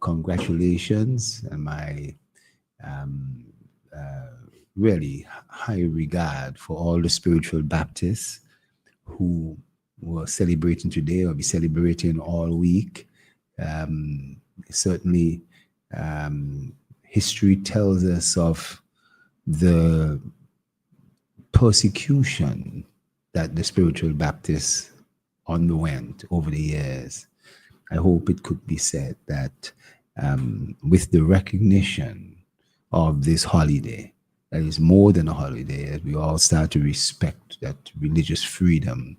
Congratulations and my um, uh, really high regard for all the spiritual Baptists who were celebrating today or be celebrating all week. Um, Certainly, history tells us of the persecution that the spiritual Baptists underwent over the years. I hope it could be said that with the recognition of this holiday, that is more than a holiday, that we all start to respect that religious freedom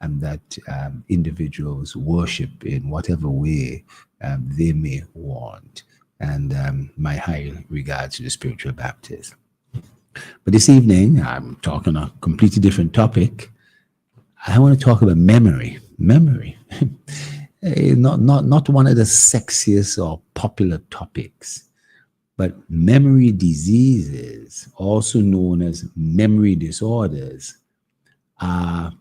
and that individuals worship in whatever way they may want. And my high regards to the spiritual Baptists. But this evening, I'm talking a completely different topic. I want to talk about memory. Memory. Not one of the sexiest or popular topics, but memory diseases, also known as memory disorders, are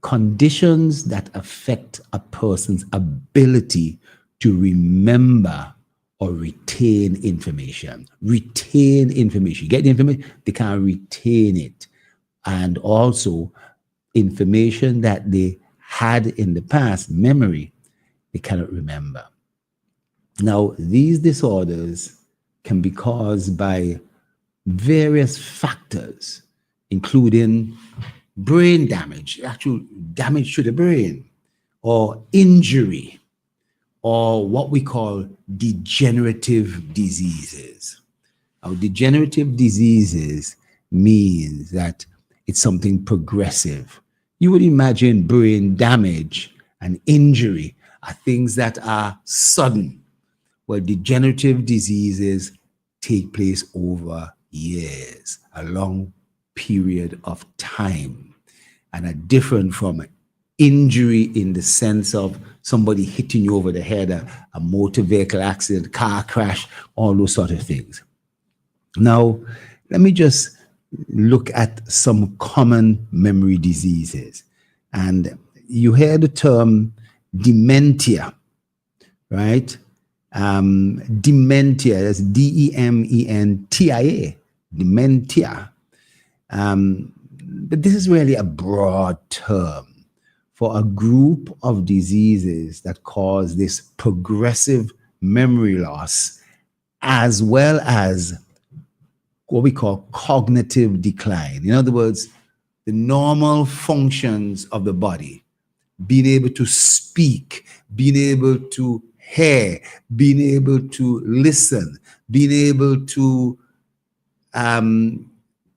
conditions that affect a person's ability to remember or retain information. Retain information. Get the information, they can't retain it. And also information that they had in the past, memory, they cannot remember. Now, these disorders can be caused by various factors, including brain damage, actual damage to the brain, or injury, or what we call degenerative diseases. Now, degenerative diseases means that it's something progressive. You would imagine brain damage and injury are things that are sudden. Well, degenerative diseases take place over years, a long period of time, and are different from injury in the sense of somebody hitting you over the head, a motor vehicle accident, car crash, all those sort of things. Now, let me just look at some common memory diseases. And you hear the term dementia, right? Dementia, that's Dementia, dementia. But this is really a broad term for a group of diseases that cause this progressive memory loss, as well as what we call cognitive decline. In other words, the normal functions of the body, being able to speak, being able to hear, being able to listen, being able to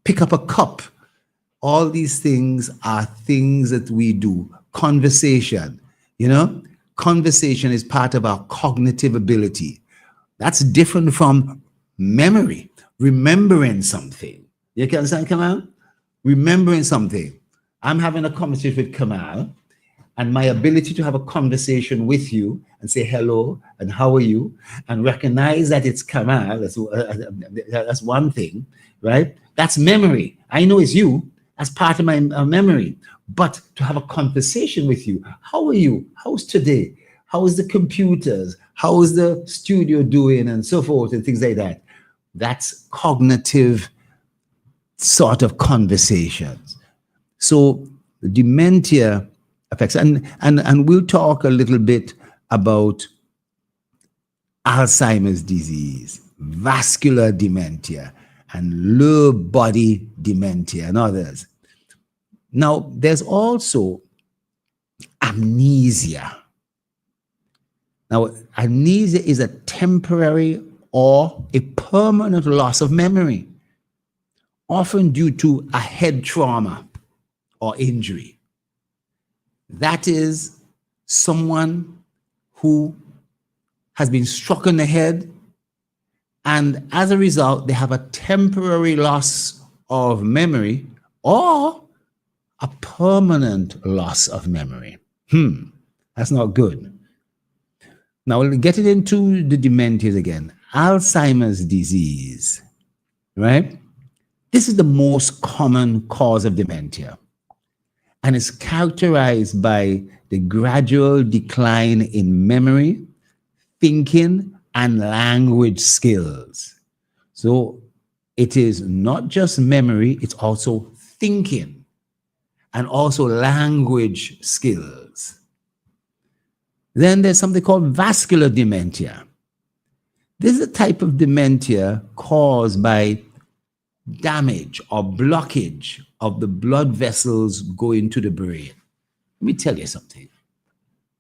pick up a cup. All these things are things that we do. Conversation, conversation is part of our cognitive ability. That's different from memory, remembering something. You can understand, Kamal? Remembering something. I'm having a conversation with Kamal, and my ability to have a conversation with you and say hello and how are you and recognize that it's Kamal, that's one thing, right? That's memory. I know it's you. That's part of my memory. But to have a conversation with you, how are you? How's today? How is the computers? How is the studio doing and so forth and things like that? That's cognitive sort of conversations. So dementia affects, and we'll talk a little bit about Alzheimer's disease, vascular dementia, and low body dementia and others. Now, there's also amnesia. Now, amnesia is a temporary or a permanent loss of memory, often due to a head trauma or injury. That is someone who has been struck in the head, and as a result, they have a temporary loss of memory or a permanent loss of memory. That's not good. Now, we'll get it into the dementias again. Alzheimer's disease, right? This is the most common cause of dementia, and is characterized by the gradual decline in memory, thinking, and language skills. So it is not just memory, it's also thinking and also language skills. Then there's something called vascular dementia. This is a type of dementia caused by damage or blockage of the blood vessels going to the brain. Let me tell you something.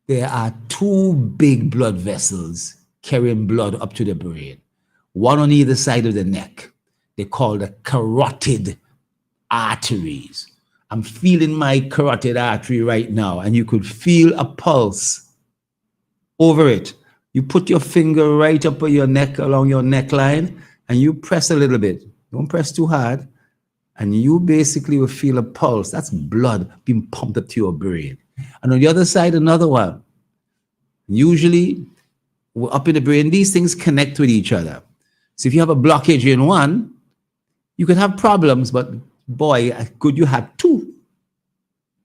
There are two big blood vessels carrying blood up to the brain, one on either side of the neck. They're called the carotid arteries. I'm feeling my carotid artery right now, and you could feel a pulse over it. You put your finger right up on your neck, along your neckline, and you press a little bit. Don't press too hard. And you basically will feel a pulse. That's blood being pumped up to your brain. And on the other side, another one. Usually, up in the brain, these things connect with each other. So if you have a blockage in one, you could have problems, but boy, good you have two.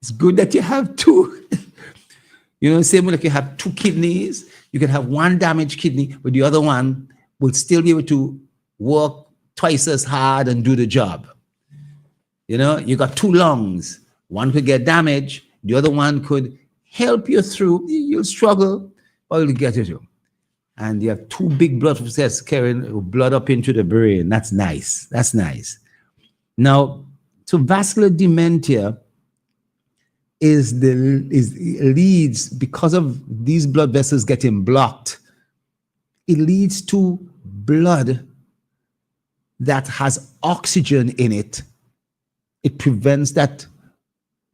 It's good that you have two. You know, same way like you have two kidneys, you can have one damaged kidney, but the other one will still be able to work twice as hard and do the job. You know, you got two lungs. One could get damaged. The other one could help you through. You'll struggle, but you'll get it through. And you have two big blood vessels carrying blood up into the brain. That's nice. That's nice. Now, so vascular dementia leads, because of these blood vessels getting blocked, it leads to blood that has oxygen in it. It prevents that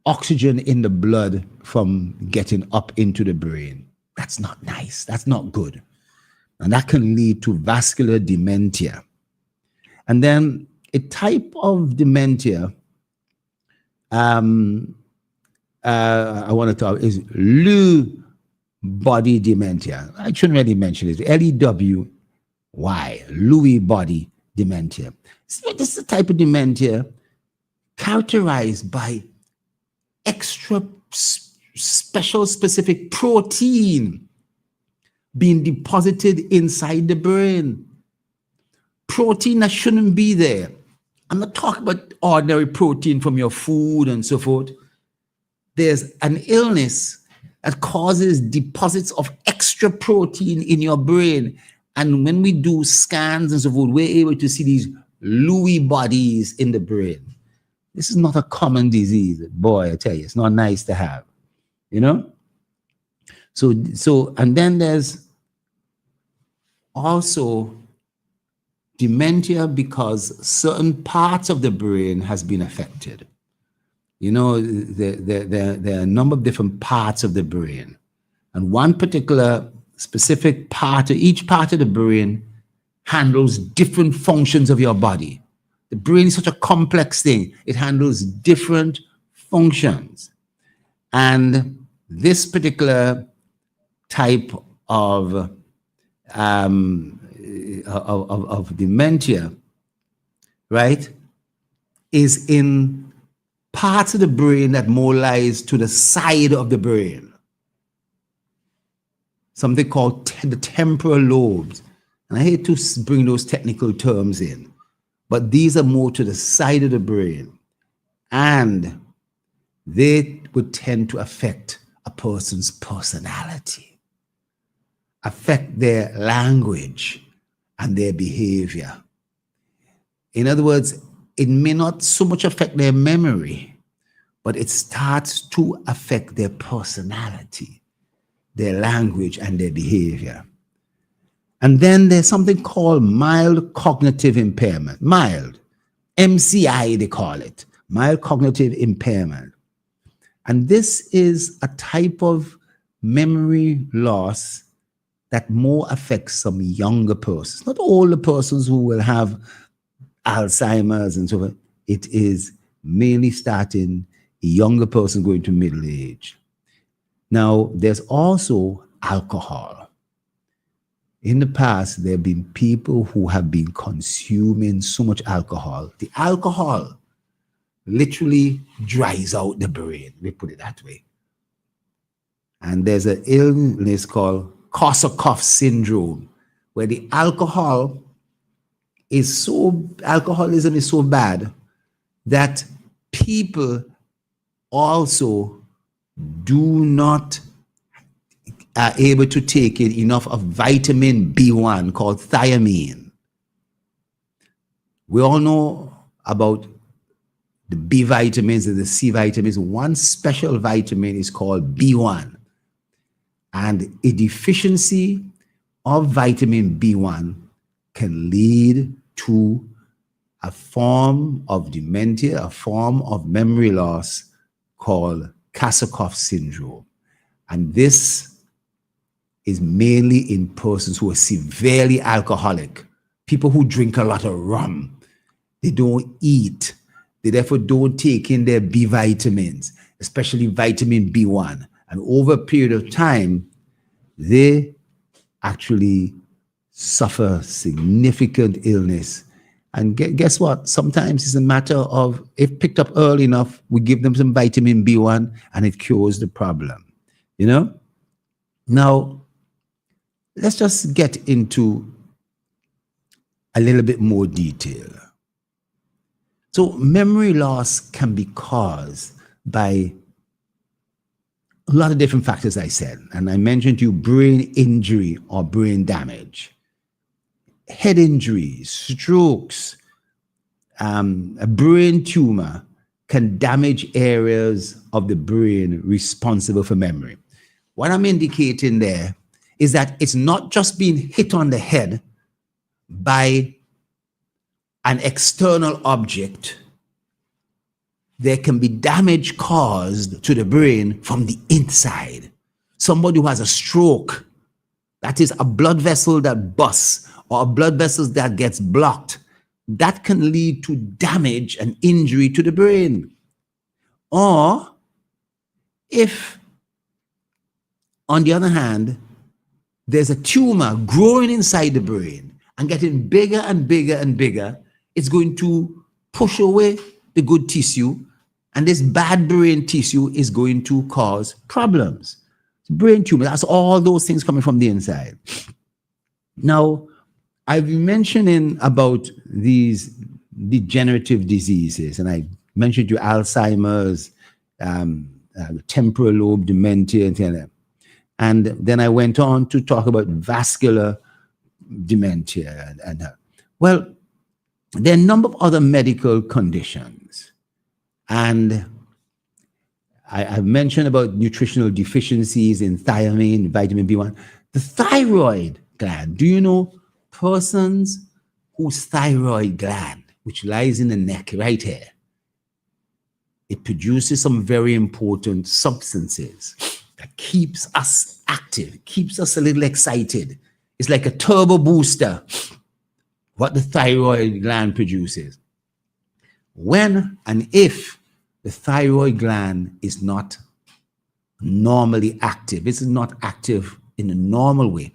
oxygen in the blood from getting up into the brain. That's not nice. That's not good. And that can lead to vascular dementia. And then a type of dementia I want to talk is Lewy body dementia. I shouldn't really mention it. Lewy, Lewy body dementia. So this is a type of dementia characterized by extra special specific protein being deposited inside the brain. Protein that shouldn't be there. I'm not talking about ordinary protein from your food and so forth. There's an illness that causes deposits of extra protein in your brain. And when we do scans and so forth, we're able to see these Lewy bodies in the brain. This is not a common disease. Boy, I tell you, it's not nice to have, you know? So, and then there's also dementia because certain parts of the brain has been affected. You know, there are a number of different parts of the brain. And one particular specific part, each part of the brain handles different functions of your body. The brain is such a complex thing. It handles different functions. And this particular type of dementia, right, is in parts of the brain that more lies to the side of the brain. Something called the temporal lobes. And I hate to bring those technical terms in, but these are more to the side of the brain. And they would tend to affect a person's personality, affect their language and their behavior. In other words, it may not so much affect their memory, but it starts to affect their personality, their language, and their behavior. And then there's something called mild cognitive impairment. Mild, MCI they call it, mild cognitive impairment. And this is a type of memory loss that more affects some younger persons. Not all the persons who will have Alzheimer's and so forth. It is mainly starting a younger person going to middle age. Now, there's also alcohol. In the past, there have been people who have been consuming so much alcohol. The alcohol literally dries out the brain, we put it that way. And there's an illness called Korsakoff syndrome, where the alcoholism is so bad that people also do not are able to take in enough of vitamin B1 called thiamine. We all know about the B vitamins and the C vitamins. One special vitamin is called B1. And a deficiency of vitamin B1 can lead to a form of dementia, a form of memory loss called Korsakoff syndrome. And this is mainly in persons who are severely alcoholic, people who drink a lot of rum. They don't eat. They therefore don't take in their B vitamins, especially vitamin B1. And over a period of time, they actually suffer significant illness. And guess what? Sometimes it's a matter of, if picked up early enough, we give them some vitamin B1 and it cures the problem, you know? Now, let's just get into a little bit more detail. So memory loss can be caused by a lot of different factors, I said. And I mentioned to you brain injury or brain damage, head injuries, strokes, a brain tumor can damage areas of the brain responsible for memory. What I'm indicating there is that it's not just being hit on the head by an external object. There can be damage caused to the brain from the inside. Somebody who has a stroke, that is a blood vessel that bursts or a blood vessel that gets blocked, that can lead to damage and injury to the brain. Or if, on the other hand, there's a tumor growing inside the brain and getting bigger and bigger and bigger, it's going to push away the good tissue, and this bad brain tissue is going to cause problems. Brain tumor, that's all those things coming from the inside. Now, I've been mentioning about these degenerative diseases, and I mentioned you Alzheimer's, temporal lobe dementia, and things like that. And then I went on to talk about vascular dementia. Well, there are a number of other medical conditions. And I've mentioned about nutritional deficiencies in thiamine, vitamin B1. The thyroid gland, do you know persons whose thyroid gland, which lies in the neck right here, it produces some very important substances that keeps us active, keeps us a little excited. It's like a turbo booster, what the thyroid gland produces. When and if the thyroid gland is not normally active, it's not active in a normal way,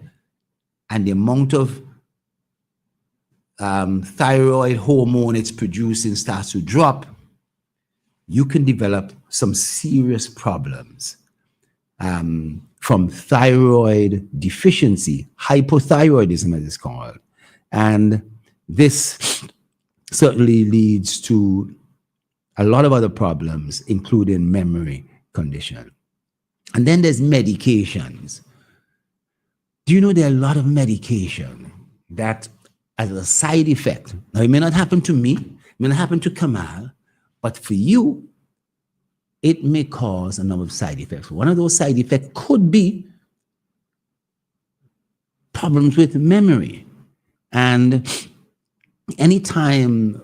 and the amount of thyroid hormone it's producing starts to drop, you can develop some serious problems from thyroid deficiency, hypothyroidism as it's called. And this certainly leads to a lot of other problems, including memory condition. And then there's medications. Do you know there are a lot of medication that as a side effect, now it may not happen to me, it may not happen to Kamal, but for you, it may cause a number of side effects. One of those side effects could be problems with memory. And anytime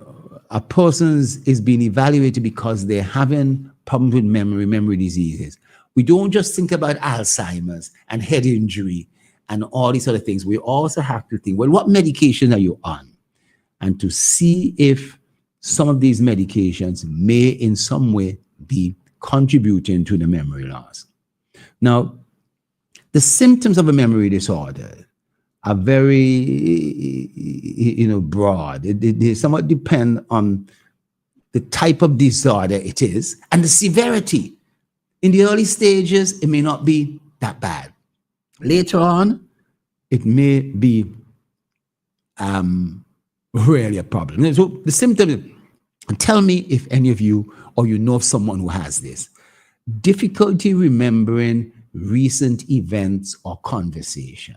a person is being evaluated because they're having problems with memory diseases, we don't just think about Alzheimer's and head injury and all these other things. We also have to think, well, what medication are you on? And to see if some of these medications may in some way be contributing to the memory loss. Now, the symptoms of a memory disorder are very, broad. They somewhat depend on the type of disorder it is and the severity. In the early stages, it may not be that bad. Later on, it may be really a problem. And so the symptom, tell me if any of you or you know of someone who has this. Difficulty remembering recent events or conversation.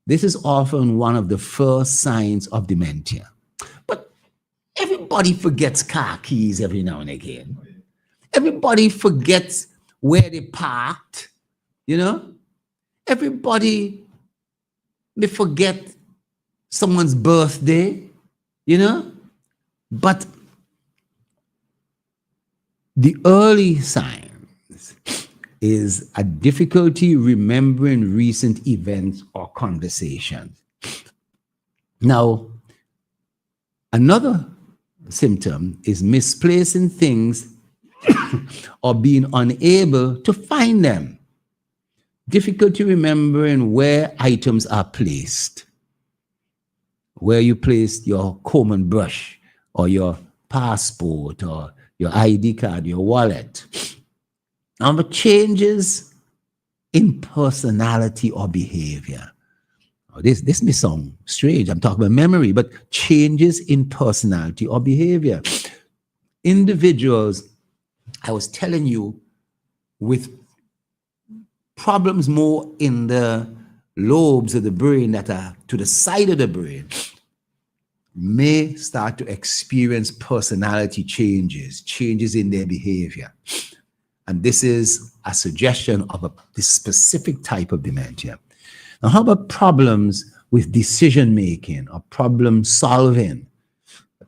This is often one of the first signs of dementia. But everybody forgets car keys every now and again. Everybody forgets where they parked, you know? Everybody may forget someone's birthday, you know? But the early signs is a difficulty remembering recent events or conversations. Now, another symptom is misplacing things or being unable to find them. Difficulty remembering where items are placed, where you placed your comb and brush or your passport or your ID card, your wallet. But changes in personality or behavior. This may sound strange. I'm talking about memory, but changes in personality or behavior. Individuals, I was telling you, with problems more in the lobes of the brain that are to the side of the brain, may start to experience personality changes in their behavior. And this is a suggestion of this specific type of dementia. Now, how about problems with decision making or problem solving?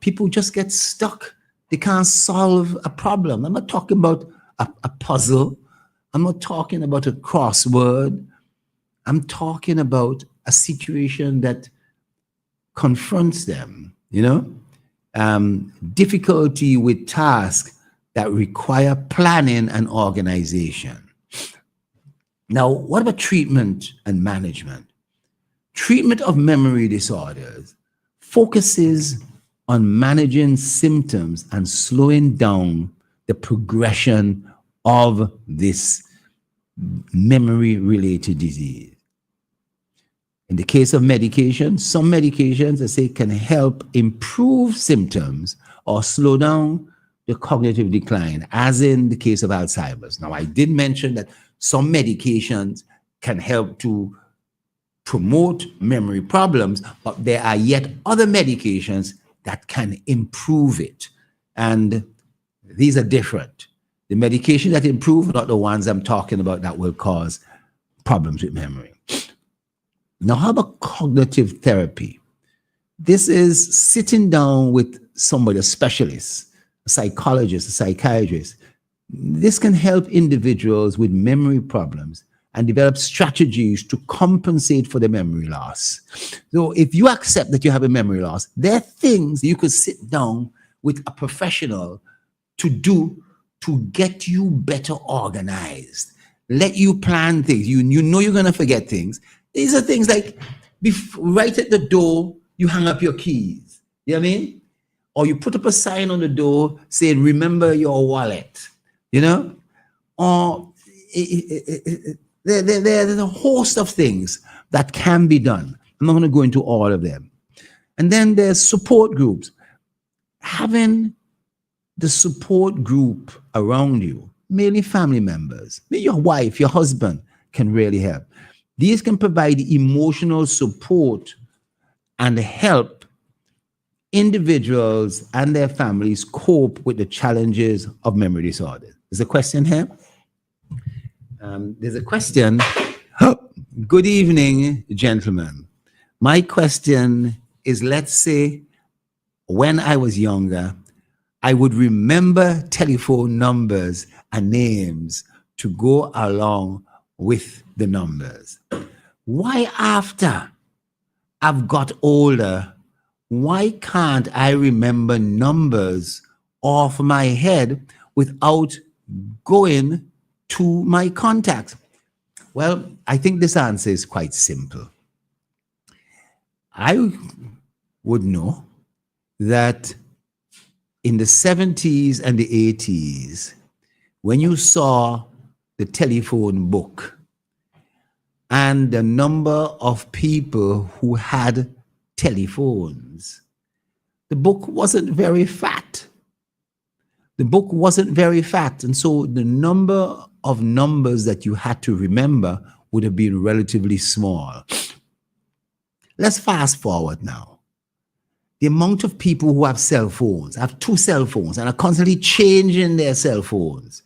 People just get stuck. They can't solve a problem. I'm not talking about a puzzle. I'm not talking about a crossword. I'm talking about a situation that confronts them, you know? Difficulty with tasks that require planning and organization. Now, what about treatment and management? Treatment of memory disorders focuses on managing symptoms and slowing down the progression of this memory-related disease. In the case of medication, some medications, I say, can help improve symptoms or slow down the cognitive decline, as in the case of Alzheimer's. Now, I did mention that some medications can help to promote memory problems, but there are yet other medications that can improve it. And these are different. The medication that improve are not the ones I'm talking about that will cause problems with memory. Now, how about cognitive therapy? This is sitting down with somebody, a specialist, a psychologist, a psychiatrist. This can help individuals with memory problems and develop strategies to compensate for the memory loss. So if you accept that you have a memory loss, there are things you could sit down with a professional to do to get you better organized, let you plan things. You know you're going to forget things. These are things like right at the door, you hang up your keys. You know what I mean? Or you put up a sign on the door saying, remember your wallet, you know? Or there's a host of things that can be done. I'm not going to go into all of them. And then there's support groups. Having the support group around you, mainly family members, maybe your wife, your husband, can really help. These can provide emotional support and help individuals and their families cope with the challenges of memory disorders. There's a question here. There's a question. Good evening, gentlemen. My question is, let's say when I was younger, I would remember telephone numbers and names to go along with the numbers. Why after I've got older, why can't I remember numbers off my head without going to my contacts? Well, I think this answer is quite simple. I would know that in the 70s and the 80s, when you saw the telephone book, and the number of people who had telephones. The book wasn't very fat. The book wasn't very fat. And so the number of numbers that you had to remember would have been relatively small. Let's fast forward now. The amount of people who have cell phones, have 2 cell phones, and are constantly changing their cell phones.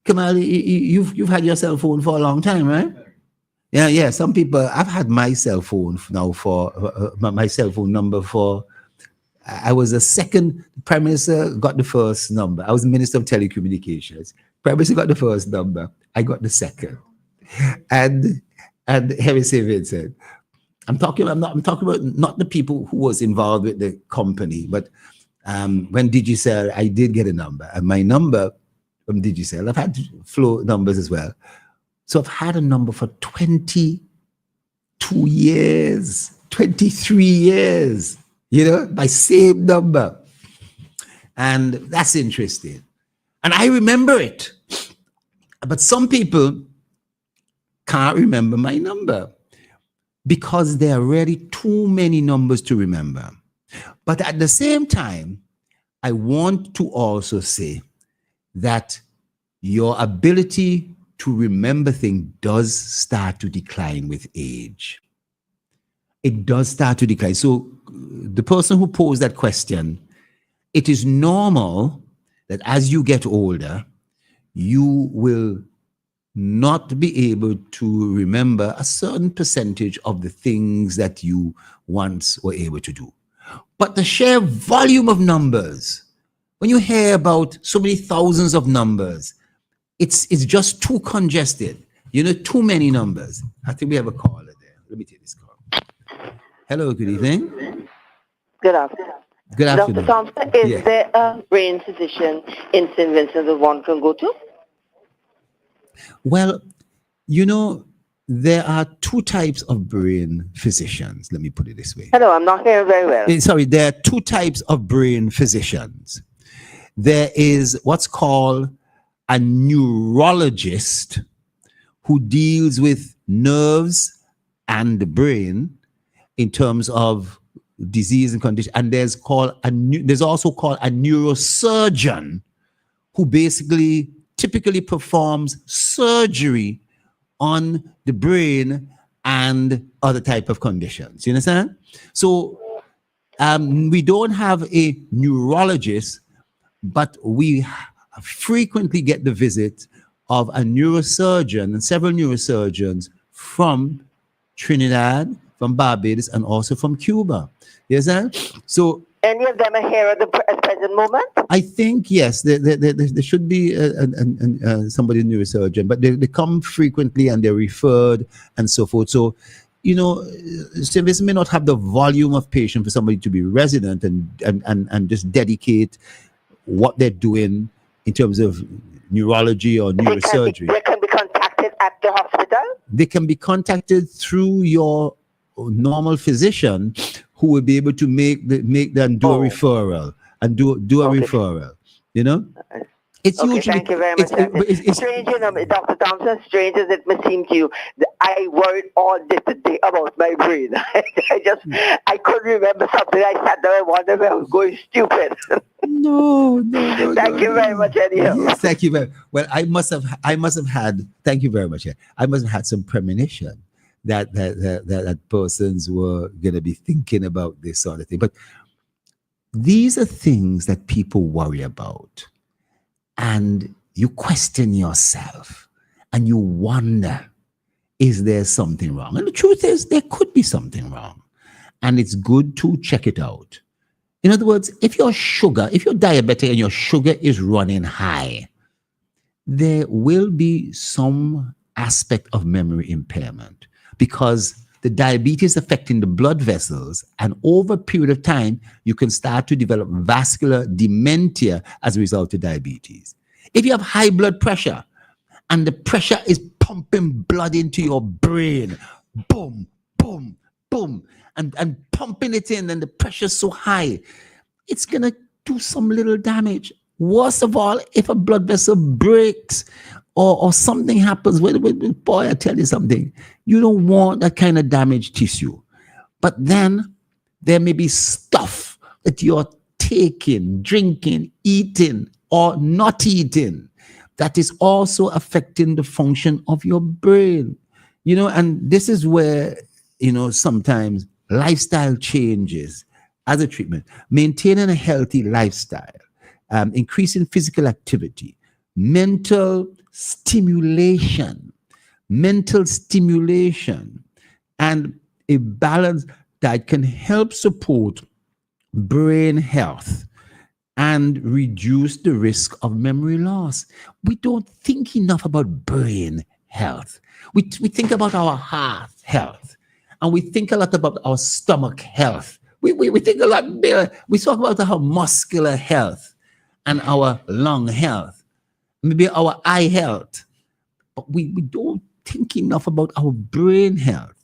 Kamal, you've had your cell phone for a long time, right? Yeah. Some people, I've had my cell phone now for, my cell phone number for, I was the second, Prime Minister got the first number. I was the Minister of Telecommunications. Prime Minister got the first number. I got the second. And Harry St. Vincent. I'm talking about not the people who was involved with the company, but when Digicel, I did get a number. And my number from Digicel, I've had flow numbers as well. So I've had a number for 22 years, 23 years, my same number. And that's interesting. And I remember it. But some people can't remember my number because there are really too many numbers to remember. But at the same time, I want to also say that your ability to remember things does start to decline with age. It does start to decline. So the person who posed that question, it is normal that as you get older, you will not be able to remember a certain percentage of the things that you once were able to do. But the sheer volume of numbers, when you hear about so many thousands of numbers, it's just too congested. Too many numbers. I think we have a caller there. Let me take this call. Hello, good evening. Good afternoon. Good afternoon. Dr. Thompson, is there a brain physician in St. Vincent that one can go to? Well, there are 2 types of brain physicians. Let me put it this way. Hello, I'm not hearing very well. Sorry, there are 2 types of brain physicians. There is what's called a neurologist who deals with nerves and the brain in terms of disease and condition. And there's also called a neurosurgeon who basically typically performs surgery on the brain and other type of conditions. You understand? So we don't have a neurologist, but we frequently get the visit of a neurosurgeon and several neurosurgeons from Trinidad, from Barbados, and also from Cuba. Yes, sir? So any of them are here at the present moment? I think, yes, there should be somebody, a neurosurgeon, but they come frequently and they're referred and so forth. So, St. Vincent may not have the volume of patients for somebody to be resident and just dedicate what they're doing in terms of neurology or neurosurgery. They can be contacted at the hospital? They can be contacted through your normal physician who will be able to make them do a referral and do a referral. It's usually. Thank you very much. Strange, Dr. Thompson, strange as it may seem to you, I worried all day today about my brain. I couldn't remember something. I sat there and wondered if I was going stupid. No. Thank you very much, anyhow. Yes, thank you very much. Well, I must have had. Thank you very much. I must have had some premonition that persons were going to be thinking about this sort of thing. But these are things that people worry about. And you question yourself and you wonder, is there something wrong? And the truth is, there could be something wrong. And it's good to check it out. In other words, if you're diabetic and your sugar is running high, there will be some aspect of memory impairment because the diabetes affecting the blood vessels, and over a period of time, you can start to develop vascular dementia as a result of diabetes. If you have high blood pressure and the pressure is pumping blood into your brain, boom, boom, boom, and pumping it in, and the pressure is so high, it's going to do some little damage. Worst of all, if a blood vessel breaks or something happens, boy, I tell you something, you don't want that kind of damaged tissue. But then there may be stuff that you're taking, drinking, eating, or not eating that is also affecting the function of your brain. And this is where, sometimes lifestyle changes as a treatment, maintaining a healthy lifestyle, increasing physical activity, mental stimulation, and a balanced diet can help support brain health and reduce the risk of memory loss. We don't think enough about brain health. We think about our heart health, and we think a lot about our stomach health. We think a lot. We talk about our muscular health and our lung health, maybe our eye health, but we don't think enough about our brain health.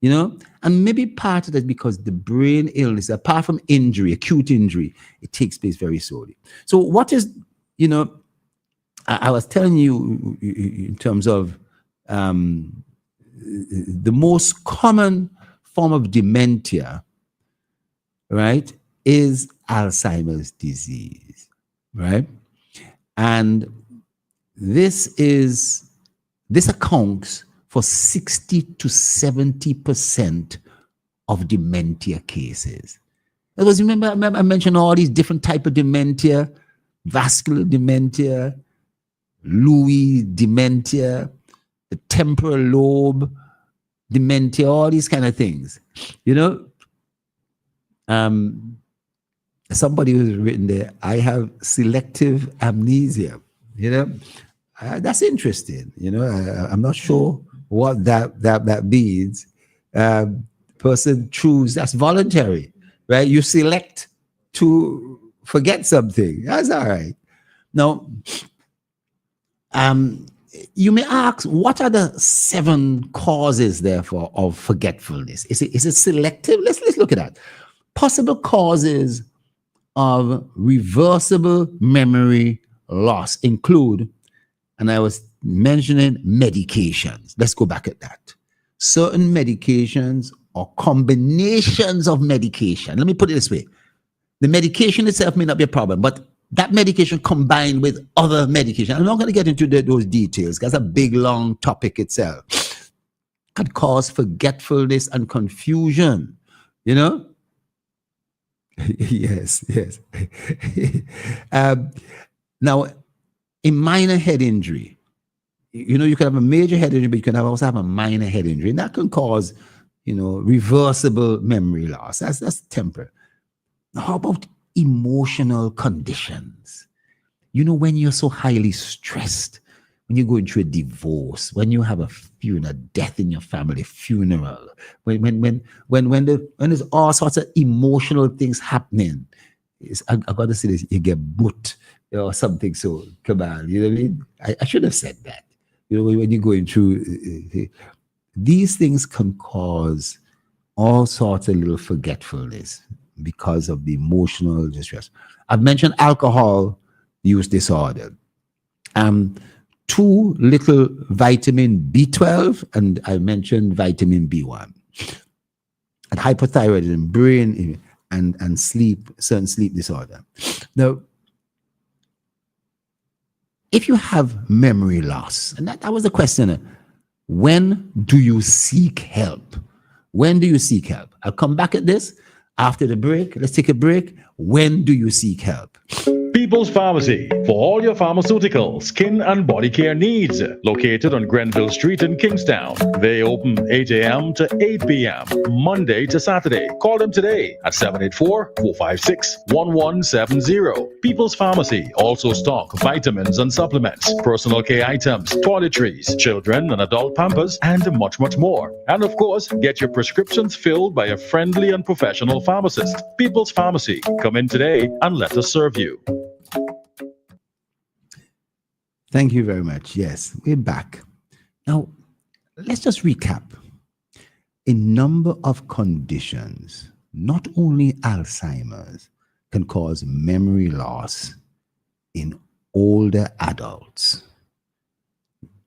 And maybe part of that because the brain illness, apart from injury, acute injury, it takes place very slowly. So what is, I was telling you in terms of the most common form of dementia, right, is Alzheimer's disease, right? And this accounts for 60 to 70% of dementia cases. Because remember I mentioned all these different types of dementia: vascular dementia, Lewy dementia, the temporal lobe dementia, all these kind of things. Somebody who's written there, I have selective amnesia. That's interesting. I'm not sure what that means. Person choose, that's voluntary, right? You select to forget something. That's all right. Now, you may ask, what are the 7 causes, therefore, of forgetfulness? Is it selective? Let's look at that. Possible causes of reversible memory loss include, and I was mentioning medications. Let's go back at that. Certain medications or combinations of medication. Let me put it this way. The medication itself may not be a problem, but that medication combined with other medication, I'm not going to get into those details because that's a big, long topic itself, could cause forgetfulness and confusion, Yes. Now, a minor head injury, you can have a major head injury, but you can also have a minor head injury, and that can cause, reversible memory loss. That's temporary. Now, how about emotional conditions? When you're so highly stressed, when you're going through a divorce, when you have a funeral, death in your family, funeral, when there's all sorts of emotional things happening, I got to say this, you get boot or something. So come on, you know what I mean? I should have said that. When you're going through these things can cause all sorts of little forgetfulness because of the emotional distress. I've mentioned alcohol use disorder. Too little vitamin B12, and I mentioned vitamin B1. And hypothyroidism, brain and sleep, certain sleep disorder. Now, if you have memory loss, and that was the question, when do you seek help? When do you seek help? I'll come back at this after the break. Let's take a break. When do you seek help? People's Pharmacy, for all your pharmaceutical, skin and body care needs. Located on Grenville Street in Kingstown. They open 8 a.m. to 8 p.m. Monday to Saturday. Call them today at 784-456-1170. People's Pharmacy also stock vitamins and supplements, personal care items, toiletries, children and adult pampers, and much, much more. And of course, get your prescriptions filled by a friendly and professional pharmacist. People's Pharmacy. Come in today and let us serve you. Thank you very much. Yes, we're back. Now, let's just recap. A number of conditions, not only Alzheimer's, can cause memory loss in older adults.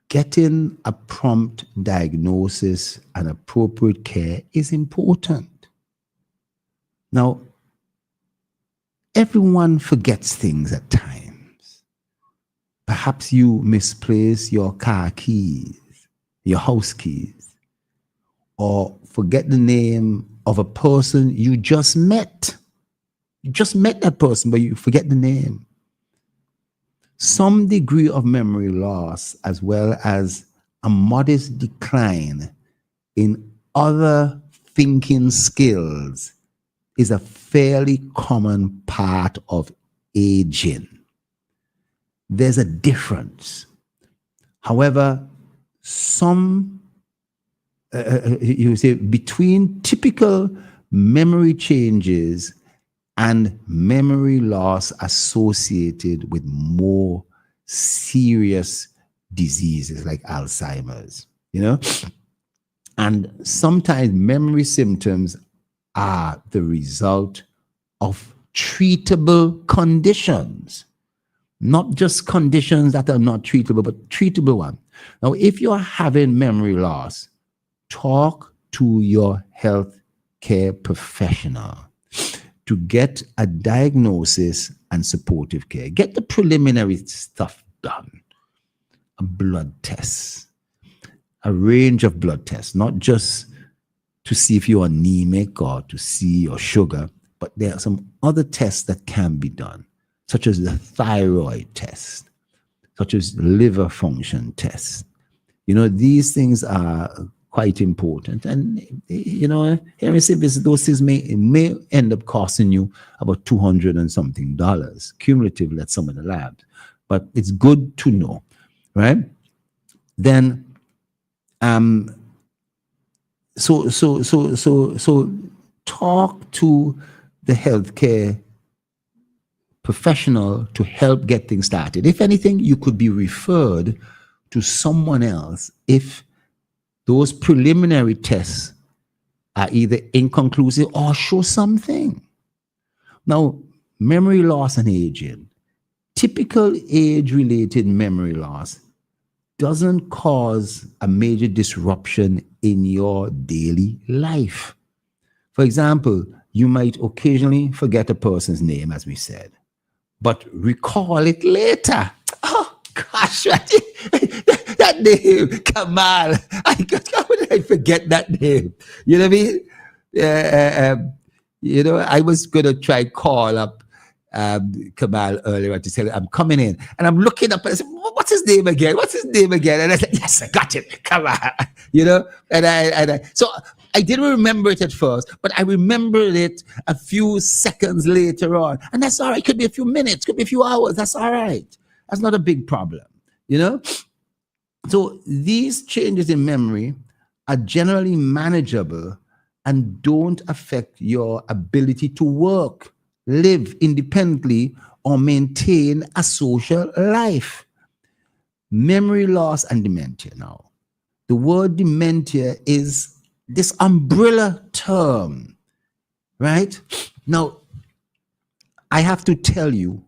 Getting a prompt diagnosis and appropriate care is important. Now, everyone forgets things at times. Perhaps you misplace your car keys, your house keys, or forget the name of a person you just met. You just met that person, but you forget the name. Some degree of memory loss, as well as a modest decline in other thinking skills, is a fairly common part of aging. There's a difference. However, you say between typical memory changes and memory loss associated with more serious diseases like Alzheimer's, and sometimes memory symptoms are the result of treatable conditions, not just conditions that are not treatable, but treatable ones. Now, if you're having memory loss, talk to your health care professional to get a diagnosis and supportive care. Get the preliminary stuff done. A blood test, a range of blood tests, not just to see if you're anemic or to see your sugar, but there are some other tests that can be done, such as the thyroid test, such as liver function test. These things are quite important. And, here is those things may end up costing you about $200 and something cumulatively at some of the labs. But it's good to know, right? Then, so talk to the healthcare professional to help get things started. If anything, you could be referred to someone else if those preliminary tests are either inconclusive or show something. Now, memory loss and aging. Typical age-related memory loss doesn't cause a major disruption in your daily life. For example, you might occasionally forget a person's name, as we said, but recall it later. Oh, gosh, that name, Kamal. How did I forget that name? You know what I mean? I was going to try and call up Kamal earlier to tell him I'm coming in. And I'm looking up and I said, what's his name again? And I said, yes, I got it. Come on. So I didn't remember it at first, but I remembered it a few seconds later on. And that's all right. It could be a few minutes, could be a few hours. That's all right. That's not a big problem, So these changes in memory are generally manageable and don't affect your ability to work, live independently, or maintain a social life. Memory loss and dementia now. The word dementia is this umbrella term, right? Now, I have to tell you,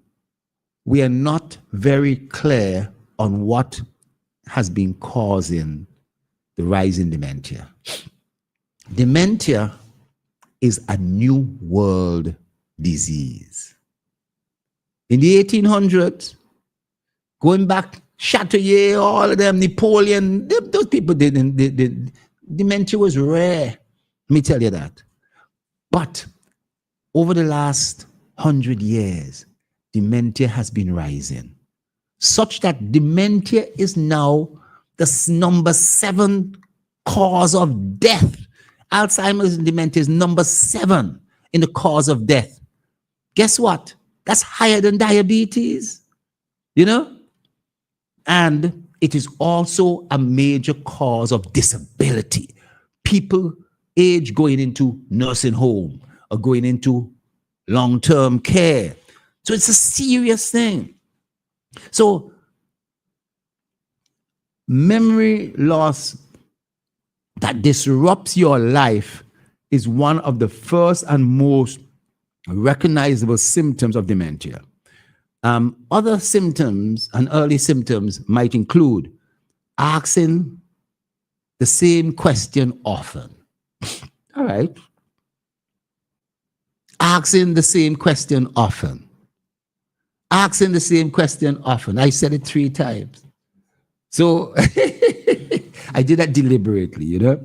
we are not very clear on what has been causing the rise in dementia. Dementia is a new world disease. In the 1800s, going back, Chateaubriand, all of them, Napoleon, those people didn't. Dementia was rare. Let me tell you that. But over the last 100 years, dementia has been rising, such that dementia is now the number 7 cause of death. Alzheimer's and dementia is number 7 in the cause of death. Guess what? That's higher than diabetes, And it is also a major cause of disability. People age going into nursing home or going into long-term care. So it's a serious thing. So memory loss that disrupts your life is one of the first and most recognizable symptoms of dementia. Other symptoms and early symptoms might include asking the same question often. All right. Asking the same question often. Asking the same question often. I said it 3 times. So I did that deliberately, you know.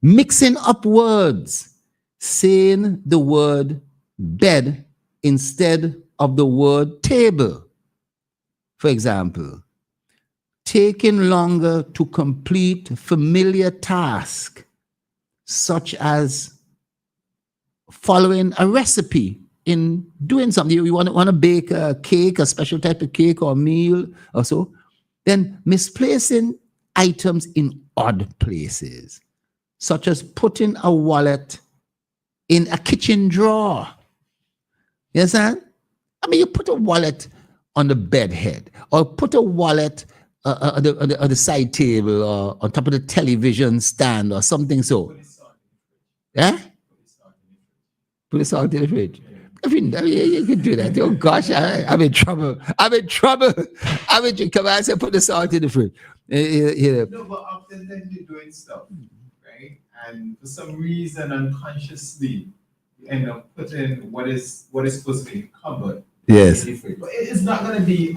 Mixing up words, saying the word bed instead of the word table. For example, taking longer to complete familiar tasks, such as following a recipe in doing something. You want to bake a cake, a special type of cake or meal or so. Then misplacing items in odd places, such as putting a wallet in a kitchen drawer. You understand? I mean, you put a wallet on the bed head, or put a wallet on the side table, or on top of the television stand, or something so. Yeah? Put the salt in the fridge. I mean, you can do that. Oh gosh, I'm in trouble. I'm in trouble. Come on, I said put the salt in the fridge. No, but often then you're doing stuff, right? And for some reason, unconsciously, you end up putting what is supposed to be in the cupboard. Yes. But it's not going to be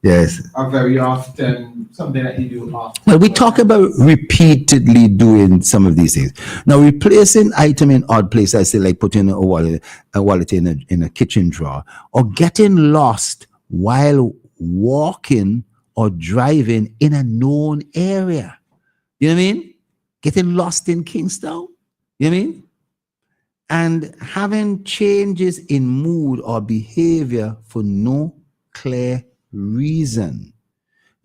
Yes. a very often something that you do often. Well, we talk about repeatedly doing some of these things. Now, replacing item in odd places, I say, like putting a wallet in a kitchen drawer, or getting lost while walking or driving in a known area. You know what I mean? Getting lost in Kingstown. You know what I mean? And having changes in mood or behavior for no clear reason.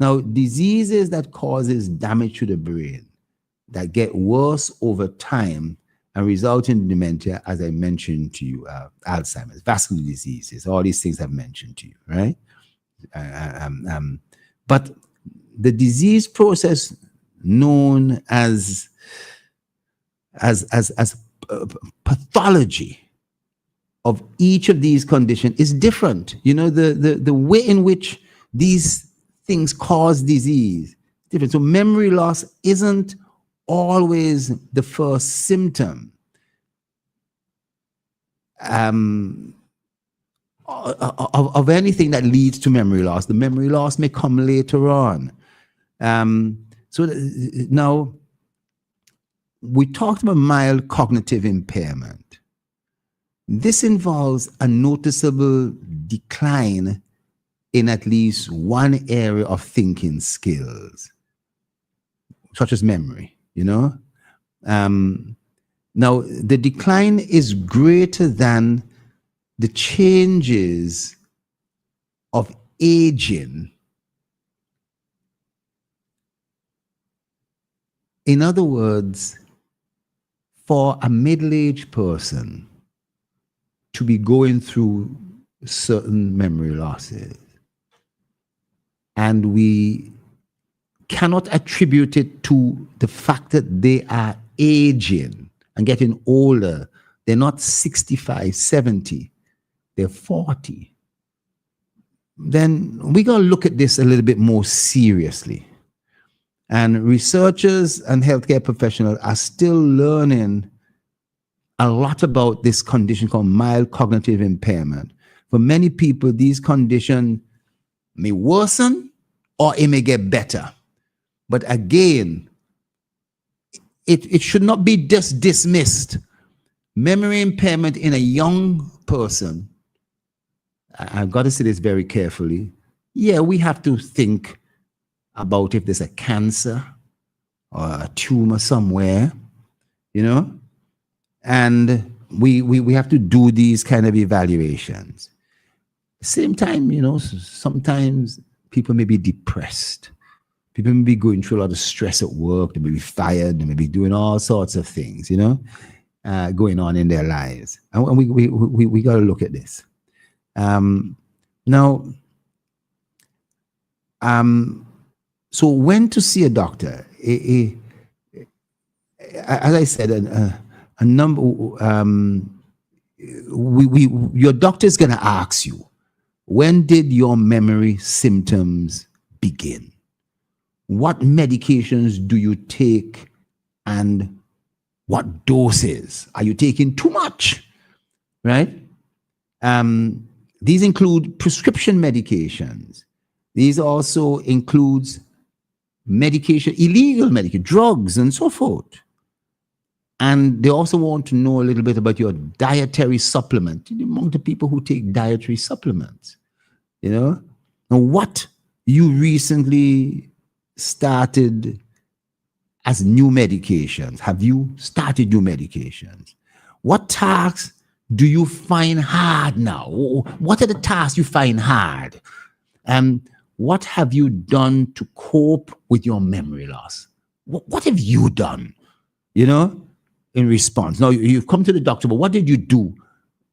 Now, diseases that causes damage to the brain that get worse over time and result in dementia, as I mentioned to you, Alzheimer's, vascular diseases, all these things I've mentioned to you, right? But the disease process known as pathology of each of these conditions is different. You know, the way in which these things cause disease different. So memory loss isn't always the first symptom of anything that leads to memory loss. The memory loss may come later on. Now, we talked about mild cognitive impairment. This involves a noticeable decline in at least one area of thinking skills, such as memory, you know? Now, the decline is greater than the changes of aging. In other words, for a middle-aged person to be going through certain memory losses, and we cannot attribute it to the fact that they are aging and getting older. They're not 65, 70, they're 40. Then we got to look at this a little bit more seriously. And researchers and healthcare professionals are still learning a lot about this condition called mild cognitive impairment. For many people, these conditions may worsen or it may get better. But again, it should not be just dismissed. Memory impairment in a young person, I've got to say this very carefully. Yeah, we have to think about if there's a cancer or a tumor somewhere, you know, and we have to do these kind of evaluations. Same time, you know, sometimes people may be depressed. People may be going through a lot of stress at work. They may be fired. They may be doing all sorts of things, you know, going on in their lives. And we got to look at this. So when to see a doctor? As I said, a number. Your doctor is going to ask you, When did your memory symptoms begin? What medications do you take and what doses? Are you taking too much? Right? These include prescription medications. These also includes medication, illegal medication, drugs, and so forth. And they also want to know a little bit about your dietary supplement, among the people who take dietary supplements. You know, now what you recently started as new medications. Have you started new medications? What tasks do you find hard now? What are the tasks you find hard? What have you done to cope with your memory loss? What have you done, you know, in response? Now, you've come to the doctor, but what did you do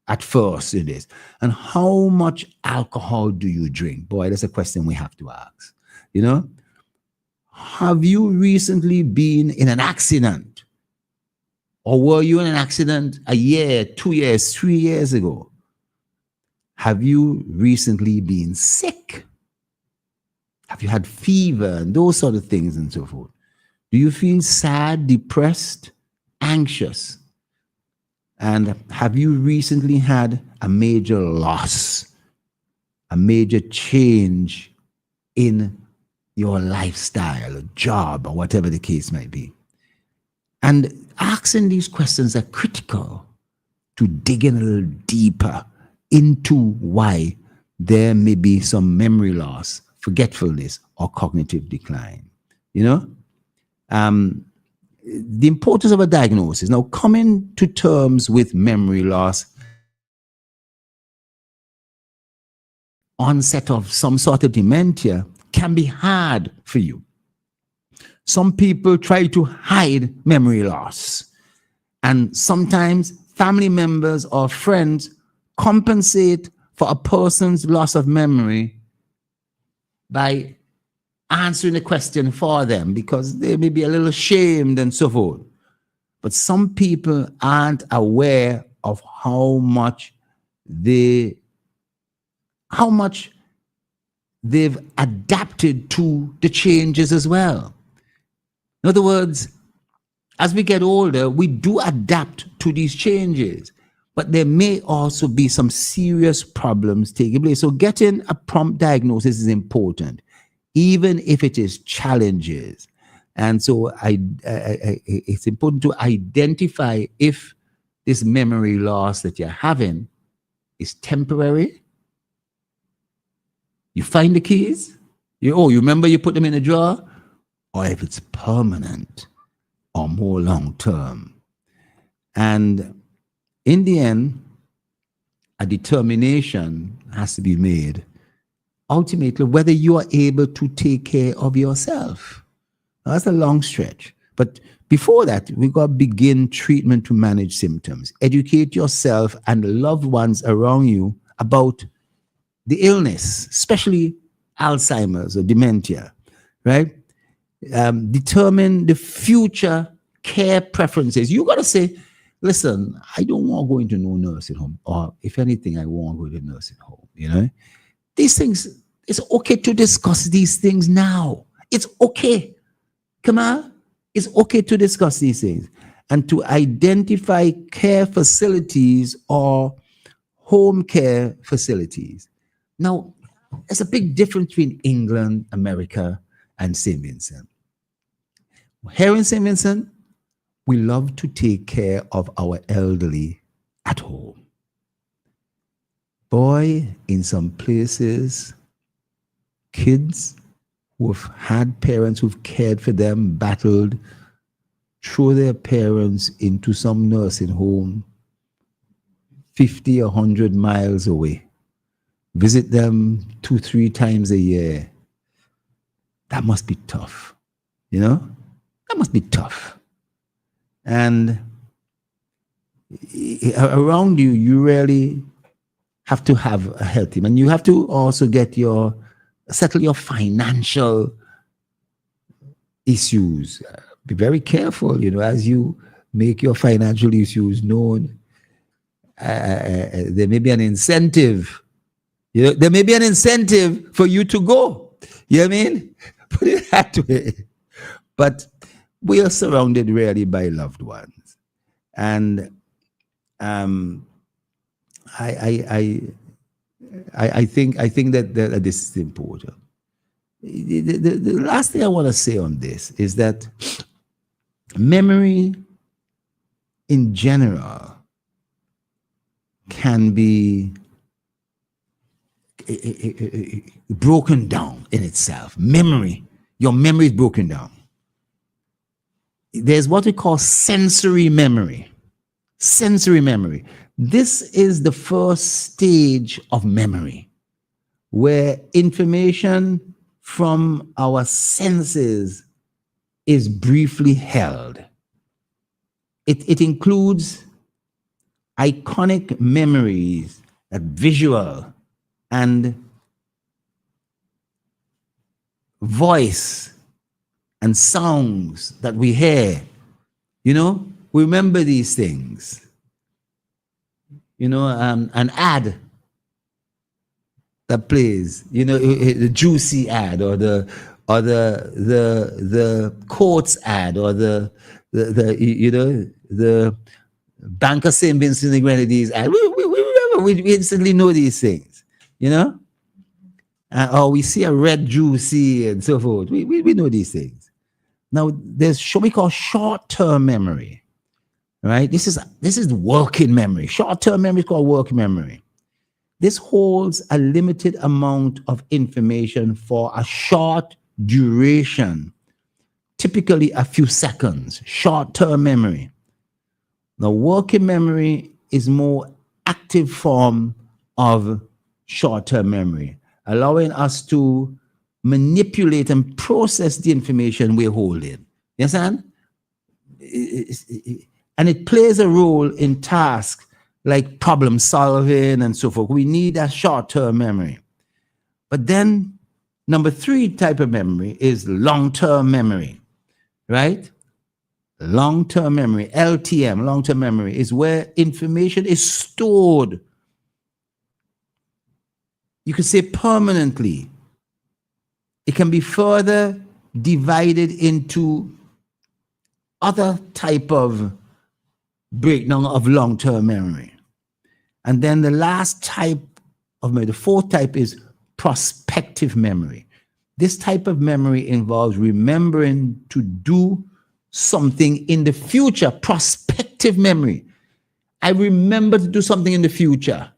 at first in this? And how much alcohol do you drink? Boy, that's a question we have to ask, you know? Have you recently been in an accident? Or were you in an accident a year, 2 years, 3 years ago? Have you recently been sick? Have you had fever and those sort of things and so forth? Do you feel sad, depressed, anxious? And have you recently had a major loss, a major change in your lifestyle, or job, or whatever the case might be? And asking these questions are critical to dig in a little deeper into why there may be some memory loss, forgetfulness, or cognitive decline. You know, the importance of a diagnosis. Now, coming to terms with memory loss, onset of some sort of dementia can be hard for you. Some people try to hide memory loss, and sometimes family members or friends compensate for a person's loss of memory by answering the question for them because they may be a little ashamed and so forth. But some people aren't aware of how much they've adapted to the changes as well. In other words, as we get older, we do adapt to these changes, but there may also be some serious problems taking place. So getting a prompt diagnosis is important, even if it is challenges. And so it's important to identify if this memory loss that you're having is temporary. You find the keys, you remember you put them in a drawer, or if it's permanent or more long-term. And in the end, a determination has to be made, ultimately, whether you are able to take care of yourself. Now, that's a long stretch. But before that, we got to begin treatment to manage symptoms. Educate yourself and loved ones around you about the illness, especially Alzheimer's or dementia, right? Determine the future care preferences. You got to say, listen, I don't want to go into no nursing home, or if anything, I won't go to nursing home, you know? These things, it's okay to discuss these things now. It's okay. Come on. It's okay to discuss these things and to identify care facilities or home care facilities. Now, there's a big difference between England, America, and St. Vincent. Here in St. Vincent, we love to take care of our elderly at home. Boy, in some places, kids who have had parents who've cared for them, battled, throw their parents into some nursing home 50 or 100 miles away. Visit them 2-3 times a year. That must be tough, you know? That must be tough. And around you, you really have to have a healthy, and you have to also settle your financial issues. Be very careful, you know, as you make your financial issues known. There may be an incentive, You know, there may be an incentive for you to go. You know what I mean? Put it that way. But we are surrounded really by loved ones. And I think that this is important. The last thing I want to say on this is that memory in general can be broken down in itself. Your memory is broken down. There's what we call sensory memory. Sensory memory. This is the first stage of memory, where information from our senses is briefly held. It includes iconic memories, that visual and voice and sounds that we hear. You know, we remember these things. You know, an ad that plays, you know, the Juicy ad, or the Courts ad, or the you know, the Bank of St. Vincent and Grenadines ad. We remember, we instantly know these things, you know? Or we see a red Juicy and so forth. We know these things. Now, there's what we call short-term memory, right? This is working memory. Short-term memory is called working memory. This holds a limited amount of information for a short duration, typically a few seconds. Short-term memory. Now, working memory is more active form of short-term memory, allowing us to manipulate and process the information we're holding. You understand? And it plays a role in tasks like problem solving and so forth. We need a short-term memory. But then number 3 type of memory is long-term memory, right? Long-term memory, LTM, long-term memory, is where information is stored. You could say permanently. It can be further divided into other type of breakdown of long-term memory. And then the last type of memory, the 4th type, is prospective memory. This type of memory involves remembering to do something in the future. Prospective memory. I remember to do something in the future.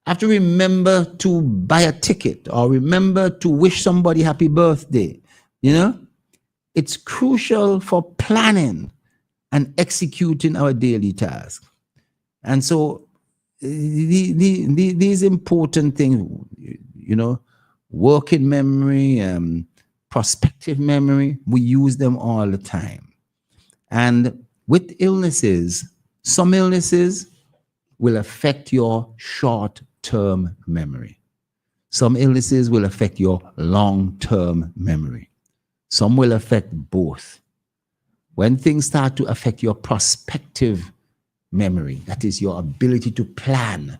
I have to remember to buy a ticket, or remember to wish somebody happy birthday. You know, it's crucial for planning and executing our daily tasks. And so these important things, you know, working memory, prospective memory, we use them all the time. And with illnesses, some illnesses will affect your short-term memory. Some illnesses will affect your long-term memory. Some will affect both. When things start to affect your prospective memory, that is your ability to plan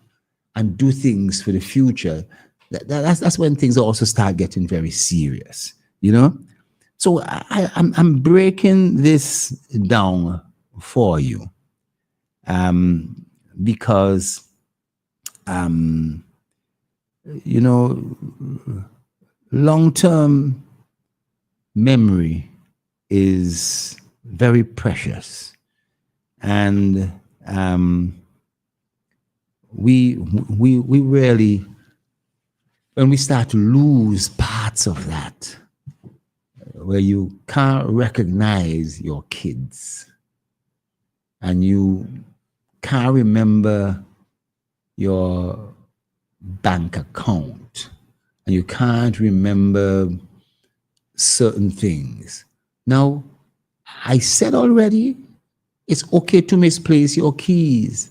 and do things for the future, that's when things also start getting very serious, you know? So I'm breaking this down for you because, you know, long-term memory is very precious, and we really, when we start to lose parts of that, where you can't recognize your kids and you can't remember your bank account and you can't remember certain things. Now, I said already, it's okay to misplace your keys.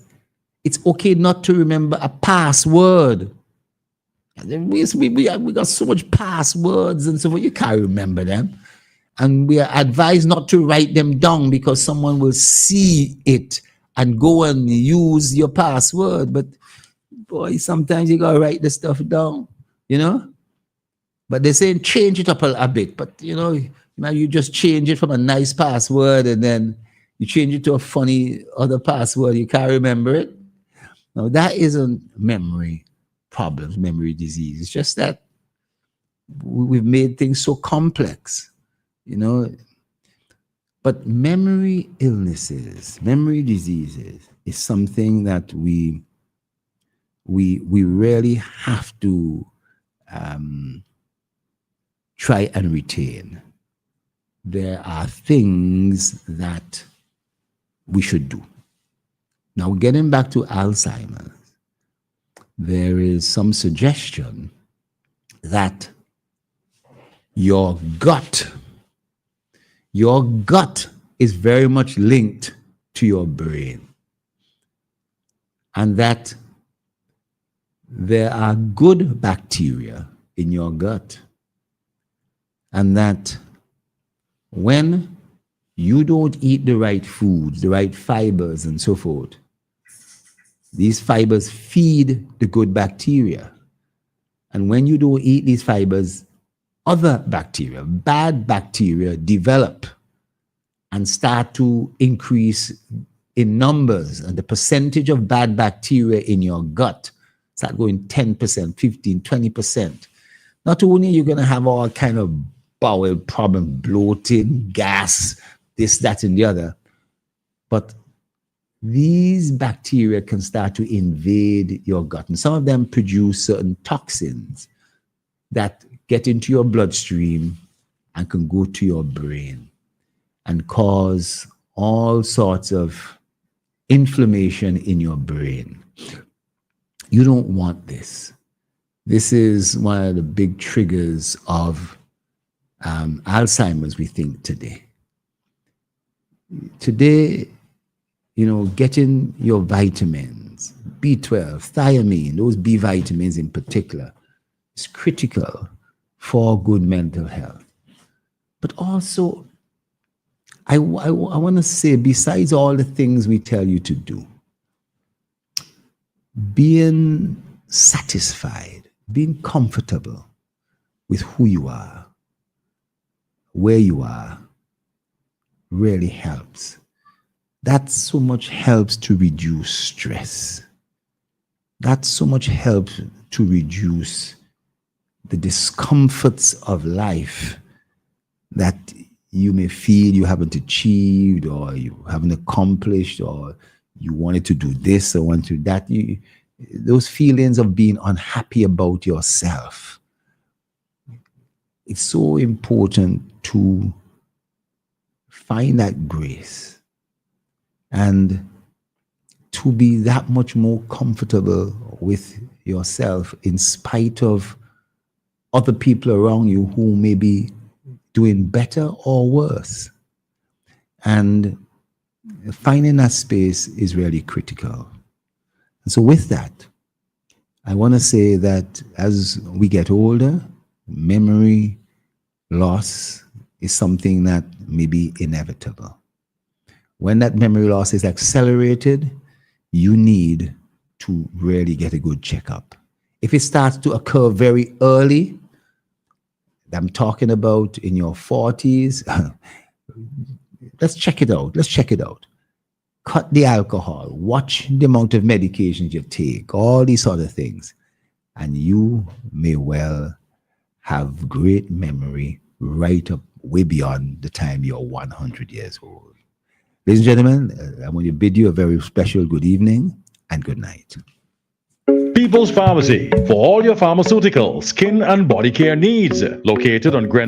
It's okay not to remember a password. We got so much passwords and so forth, you can't remember them. And we are advised not to write them down because someone will see it and go and use your password. But boy, sometimes you gotta write the stuff down, you know. But they're saying change it up a bit. But you know, you just change it from a nice password and then you change it to a funny other password. You can't remember it. Now that isn't memory problems, memory disease. It's just that we've made things so complex, you know. But memory illnesses, memory diseases is something that we really have to try and retain. There are things that we should do. Now, getting back to Alzheimer's, there is some suggestion that your gut is very much linked to your brain, and that there are good bacteria in your gut, and that when you don't eat the right foods, the right fibers and so forth, these fibers feed the good bacteria. And when you don't eat these fibers, other bacteria, bad bacteria, develop and start to increase in numbers. And the percentage of bad bacteria in your gut start going 10%, 15, 20%. Not only are you going to have all kind of bowel problem, bloating, gas, this, that, and the other, but these bacteria can start to invade your gut. And some of them produce certain toxins that get into your bloodstream and can go to your brain and cause all sorts of inflammation in your brain. You don't want this. This is one of the big triggers of Alzheimer's, we think, today. Today, you know, getting your vitamins, B12, thiamine, those B vitamins in particular, is critical for good mental health. But also, I want to say, besides all the things we tell you to do, being satisfied, being comfortable with who you are, where you are, really helps. That so much helps to reduce stress. That so much helps to reduce the discomforts of life that you may feel you haven't achieved or you haven't accomplished or you wanted to do this or want to do that. Those feelings of being unhappy about yourself. It's so important to find that grace and to be that much more comfortable with yourself in spite of other people around you who may be doing better or worse. And finding that space is really critical. And so with that, I want to say that as we get older, memory loss is something that may be inevitable. When that memory loss is accelerated, you need to really get a good checkup. If it starts to occur very early, I'm talking about in your 40s, let's check it out. Let's check it out. Cut the alcohol, watch the amount of medications you take, all these other things, and you may well have great memory right up way beyond the time you're 100 years old. Ladies and gentlemen, I want to bid you a very special good evening and good night. People's Pharmacy, for all your pharmaceutical, skin and body care needs. Located on Gren